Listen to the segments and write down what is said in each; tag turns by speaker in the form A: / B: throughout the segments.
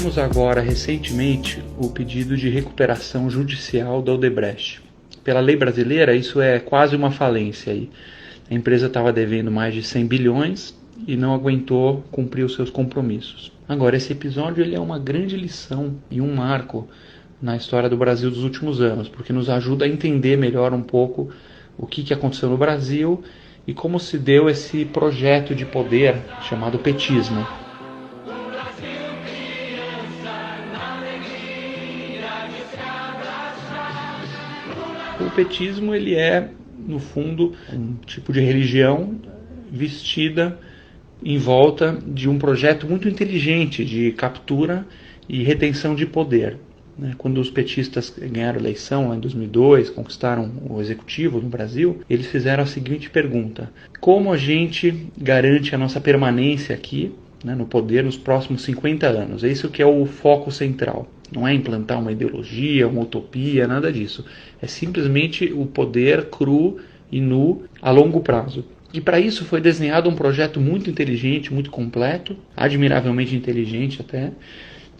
A: tivemos agora, recentemente, o pedido de recuperação judicial da Odebrecht. Pela lei brasileira, isso é quase uma falência aí. A empresa estava devendo mais de 100 bilhões e não aguentou cumprir os seus compromissos. Agora, esse episódio ele é uma grande lição e um marco na história do Brasil dos últimos anos, porque nos ajuda a entender melhor um pouco o que aconteceu no Brasil e como se deu esse projeto de poder chamado petismo. O petismo ele é, no fundo, um tipo de religião vestida em volta de um projeto muito inteligente de captura e retenção de poder. Quando os petistas ganharam a eleição lá em 2002, conquistaram o executivo no Brasil, eles fizeram a seguinte pergunta: como a gente garante a nossa permanência aqui, no poder nos próximos 50 anos? É isso que é o foco central. Não é implantar uma ideologia, uma utopia, nada disso. É simplesmente o poder cru e nu a longo prazo. E para isso foi desenhado um projeto muito inteligente, muito completo, admiravelmente inteligente até,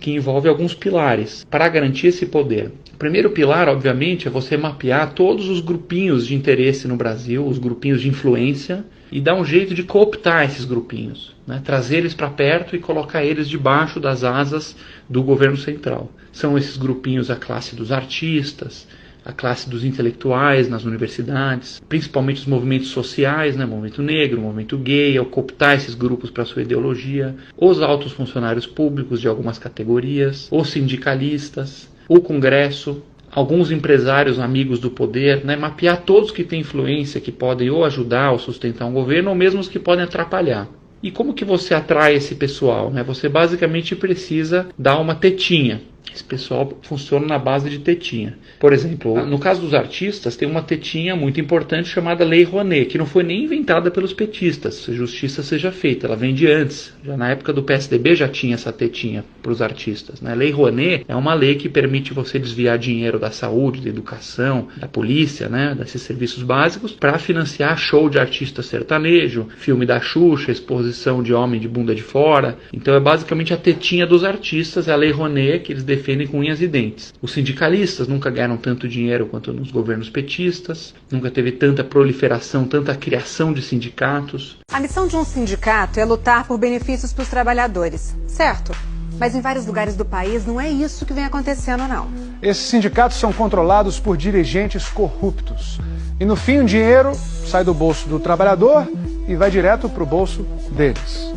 A: que envolve alguns pilares para garantir esse poder. O primeiro pilar, obviamente, é você mapear todos os grupinhos de interesse no Brasil, os grupinhos de influência, e dar um jeito de cooptar esses grupinhos, trazer eles para perto e colocar eles debaixo das asas do governo central. São esses grupinhos a classe dos artistas, a classe dos intelectuais nas universidades, principalmente os movimentos sociais, movimento negro, movimento gay, ao cooptar esses grupos para sua ideologia, os altos funcionários públicos de algumas categorias, os sindicalistas, o Congresso, alguns empresários amigos do poder, mapear todos que têm influência, que podem ou ajudar ou sustentar um governo, ou mesmo os que podem atrapalhar. E como que você atrai esse pessoal? Você basicamente precisa dar uma tetinha. Esse pessoal funciona na base de tetinha. Por exemplo, no caso dos artistas, tem uma tetinha muito importante chamada Lei Rouanet, que não foi nem inventada pelos petistas, se justiça seja feita, ela vem de antes. Já na época do PSDB já tinha essa tetinha para os artistas. A Lei Rouanet é uma lei que permite você desviar dinheiro da saúde, da educação, da polícia, desses serviços básicos, para financiar show de artista sertanejo, filme da Xuxa, exposição de homem de bunda de fora. Então é basicamente a tetinha dos artistas, é a Lei Rouanet, que eles defendem com unhas e dentes. Os sindicalistas nunca ganharam tanto dinheiro quanto nos governos petistas, nunca teve tanta proliferação, tanta criação de sindicatos.
B: A missão de um sindicato é lutar por benefícios para os trabalhadores, certo? Mas em vários lugares do país não é isso que vem acontecendo, não.
C: Esses sindicatos são controlados por dirigentes corruptos. E no fim o dinheiro sai do bolso do trabalhador e vai direto para o bolso deles.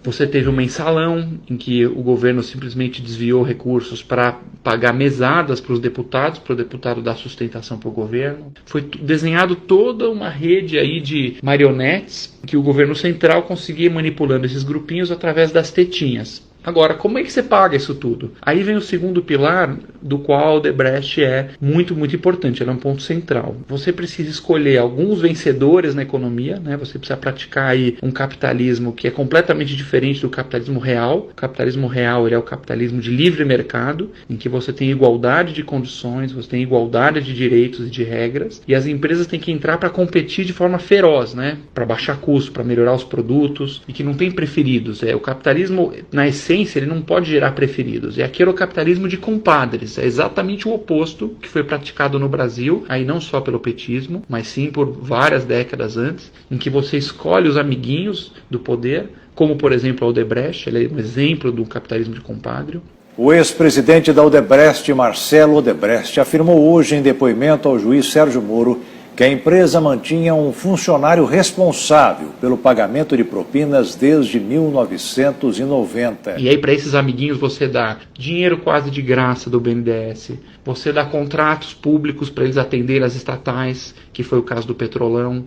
A: Você teve um mensalão em que o governo simplesmente desviou recursos para pagar mesadas para os deputados, para o deputado dar sustentação para o governo. Foi desenhado toda uma rede aí de marionetes que o governo central conseguia ir manipulando esses grupinhos através das tetinhas. Agora, como é que você paga isso tudo? Aí vem o segundo pilar, do qual a Odebrecht é muito, muito importante. Ela é um ponto central. Você precisa escolher alguns vencedores na economia, Você precisa praticar aí um capitalismo que é completamente diferente do capitalismo real. O capitalismo real ele é o capitalismo de livre mercado, em que você tem igualdade de condições, você tem igualdade de direitos e de regras, e as empresas têm que entrar para competir de forma feroz, Para baixar custo, para melhorar os produtos, e que não tem preferidos. O capitalismo, na essência, ele não pode gerar preferidos. E aqui era o capitalismo de compadres. É exatamente o oposto que foi praticado no Brasil, aí não só pelo petismo, mas sim por várias décadas antes, em que você escolhe os amiguinhos do poder, como por exemplo a Odebrecht, ele é um exemplo do capitalismo de compadre.
D: O ex-presidente da Odebrecht, Marcelo Odebrecht, afirmou hoje em depoimento ao juiz Sérgio Moro que a empresa mantinha um funcionário responsável pelo pagamento de propinas desde 1990.
A: E aí para esses amiguinhos você dá dinheiro quase de graça do BNDES, você dá contratos públicos para eles atenderem as estatais, que foi o caso do Petrolão.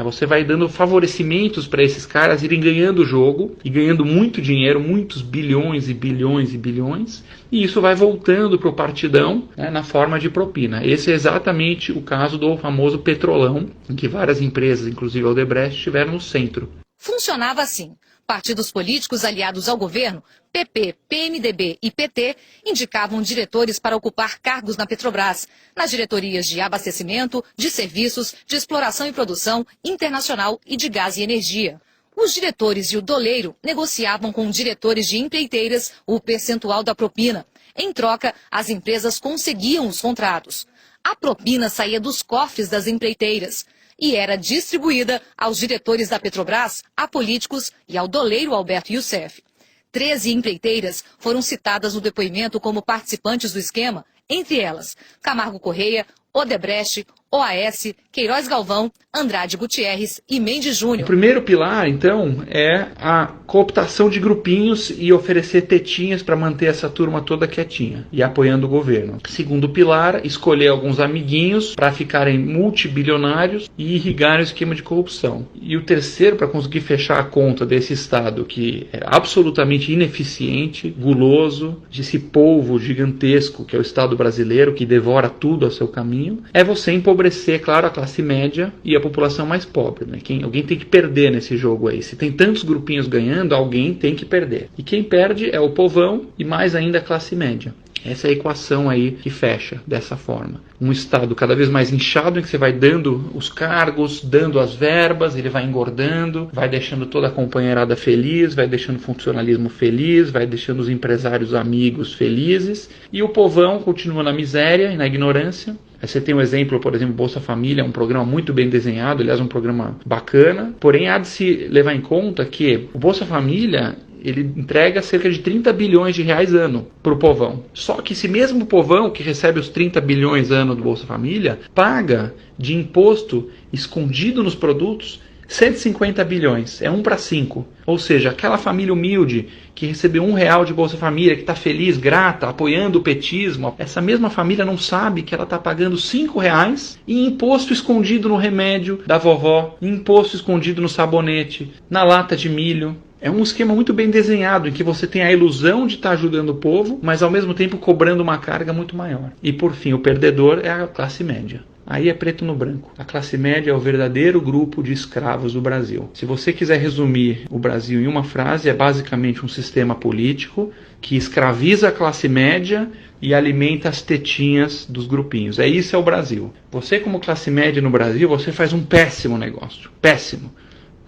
A: Você vai dando favorecimentos para esses caras irem ganhando o jogo e ganhando muito dinheiro, muitos bilhões e bilhões e bilhões, e isso vai voltando para o partidão na forma de propina. Esse é exatamente o caso do famoso Petrolão, em que várias empresas, inclusive a Odebrecht, estiveram no centro.
E: Funcionava assim. Partidos políticos aliados ao governo, PP, PMDB e PT, indicavam diretores para ocupar cargos na Petrobras, nas diretorias de abastecimento, de serviços, de exploração e produção internacional e de gás e energia. Os diretores e o doleiro negociavam com diretores de empreiteiras o percentual da propina. Em troca, as empresas conseguiam os contratos. A propina saía dos cofres das empreiteiras e era distribuída aos diretores da Petrobras, a políticos e ao doleiro Alberto Youssef. 13 empreiteiras foram citadas no depoimento como participantes do esquema, entre elas Camargo Correia, Odebrecht, OAS, Queiroz Galvão, Andrade Gutierrez e Mendes Júnior.
A: O primeiro pilar, então, é a cooptação de grupinhos e oferecer tetinhas para manter essa turma toda quietinha e apoiando o governo. Segundo pilar, escolher alguns amiguinhos para ficarem multibilionários e irrigar o esquema de corrupção. E o terceiro, para conseguir fechar a conta desse Estado que é absolutamente ineficiente, guloso, desse polvo gigantesco que é o Estado brasileiro, que devora tudo ao seu caminho, é você empobrecer, claro, a classe média e a população mais pobre, né? Alguém tem que perder nesse jogo aí. Se tem tantos grupinhos ganhando, alguém tem que perder. E quem perde é o povão e mais ainda a classe média. Essa é a equação aí que fecha dessa forma. Um Estado cada vez mais inchado, em que você vai dando os cargos, dando as verbas, ele vai engordando, vai deixando toda a companheirada feliz, vai deixando o funcionalismo feliz, vai deixando os empresários amigos felizes, e o povão continua na miséria e na ignorância. Aí você tem um exemplo, por exemplo, Bolsa Família, um programa muito bem desenhado, aliás, um programa bacana, porém há de se levar em conta que o Bolsa Família, ele entrega cerca de 30 bilhões de reais ano para o povão. Só que esse mesmo povão que recebe os 30 bilhões ano do Bolsa Família, paga de imposto escondido nos produtos 150 bilhões, é 1 para 5. Ou seja, aquela família humilde que recebeu R$1 de Bolsa Família, que está feliz, grata, apoiando o petismo, essa mesma família não sabe que ela está pagando R$5 em imposto escondido no remédio da vovó, em imposto escondido no sabonete, na lata de milho. É um esquema muito bem desenhado, em que você tem a ilusão de estar ajudando o povo, mas ao mesmo tempo cobrando uma carga muito maior. E por fim, o perdedor é a classe média. Aí é preto no branco. A classe média é o verdadeiro grupo de escravos do Brasil. Se você quiser resumir o Brasil em uma frase, é basicamente um sistema político que escraviza a classe média e alimenta as tetinhas dos grupinhos. Isso é o Brasil. Você, como classe média no Brasil, você faz um péssimo negócio. Péssimo.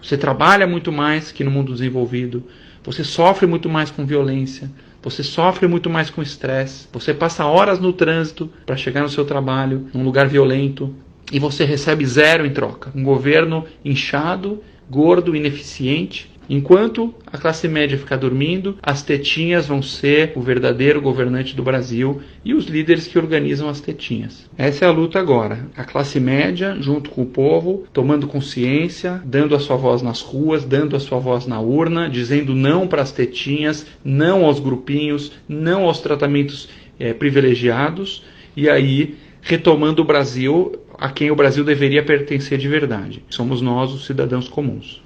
A: Você trabalha muito mais que no mundo desenvolvido, você sofre muito mais com violência, você sofre muito mais com estresse, você passa horas no trânsito para chegar no seu trabalho, num lugar violento, e você recebe zero em troca. Um governo inchado, gordo, ineficiente. Enquanto a classe média ficar dormindo, as tetinhas vão ser o verdadeiro governante do Brasil e os líderes que organizam as tetinhas. Essa é a luta agora. A classe média, junto com o povo, tomando consciência, dando a sua voz nas ruas, dando a sua voz na urna, dizendo não para as tetinhas, não aos grupinhos, não aos tratamentos privilegiados, e aí retomando o Brasil a quem o Brasil deveria pertencer de verdade. Somos nós, os cidadãos comuns.